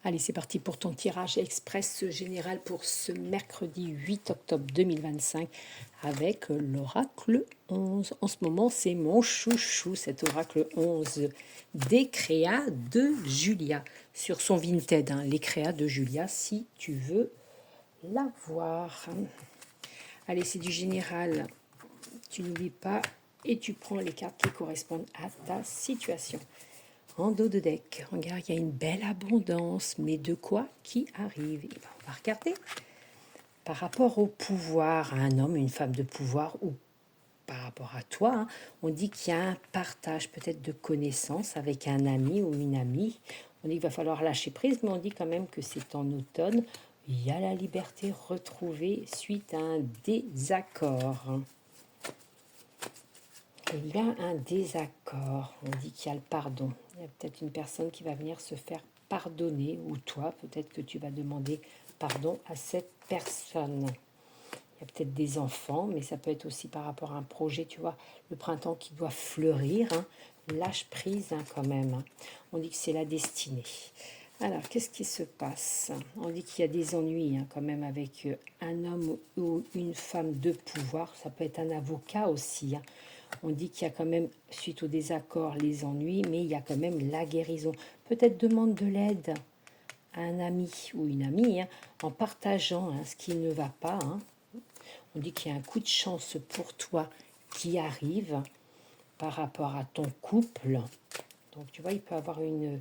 Allez, c'est parti pour ton tirage express général pour ce mercredi 8 octobre 2025 avec l'oracle 11. En ce moment, c'est mon chouchou, cet oracle 11 des créas de Julia sur son Vinted. Les créas de Julia, si tu veux la voir. Allez, c'est du général. Tu n'oublies pas et tu prends les cartes qui correspondent à ta situation. En dos de deck, regarde, il y a une belle abondance, mais de quoi qui arrive? Et ben, on va regarder. Par rapport au pouvoir, à un homme, une femme de pouvoir, ou par rapport à toi, on dit qu'il y a un partage peut-être de connaissances avec un ami ou une amie. On dit qu'il va falloir lâcher prise, mais on dit quand même que c'est en automne. Il y a la liberté retrouvée suite à un désaccord. Il y a un désaccord, on dit qu'il y a le pardon. Il y a peut-être une personne qui va venir se faire pardonner, ou toi, peut-être que tu vas demander pardon à cette personne. Il y a peut-être des enfants, mais ça peut être aussi par rapport à un projet, tu vois, le printemps qui doit fleurir. Lâche prise quand même. On dit que c'est la destinée. Alors, qu'est-ce qui se passe? On dit qu'il y a des ennuis quand même avec un homme ou une femme de pouvoir. Ça peut être un avocat aussi. On dit qu'il y a quand même, suite au désaccord, les ennuis, mais il y a quand même la guérison. Peut-être demande de l'aide à un ami ou une amie en partageant ce qui ne va pas. On dit qu'il y a un coup de chance pour toi qui arrive par rapport à ton couple. Donc, tu vois, il peut avoir une...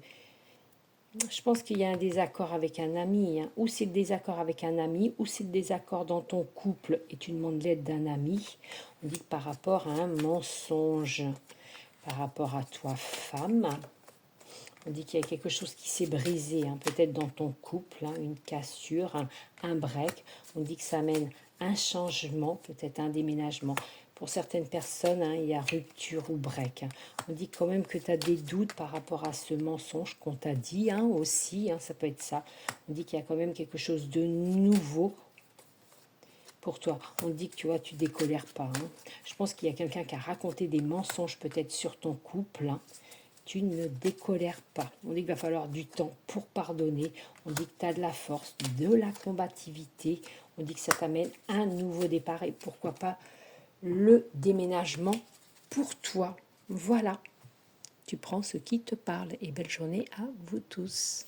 Je pense qu'il y a un désaccord avec un ami. Ou c'est le désaccord avec un ami, ou c'est le désaccord dans ton couple et tu demandes l'aide d'un ami. On dit que par rapport à un mensonge, par rapport à toi, femme, on dit qu'il y a quelque chose qui s'est brisé, peut-être dans ton couple, une cassure, un break. On dit que ça amène un changement, peut-être un déménagement. Pour certaines personnes, il y a rupture ou break. On dit quand même que tu as des doutes par rapport à ce mensonge qu'on t'a dit aussi, ça peut être ça. On dit qu'il y a quand même quelque chose de nouveau pour toi. On dit que tu vois, tu décolères pas. Je pense qu'il y a quelqu'un qui a raconté des mensonges peut-être sur ton couple. Tu ne décolères pas. On dit qu'il va falloir du temps pour pardonner. On dit que tu as de la force, de la combativité. On dit que ça t'amène un nouveau départ et pourquoi pas le déménagement pour toi. Voilà. Tu prends ce qui te parle et belle journée à vous tous.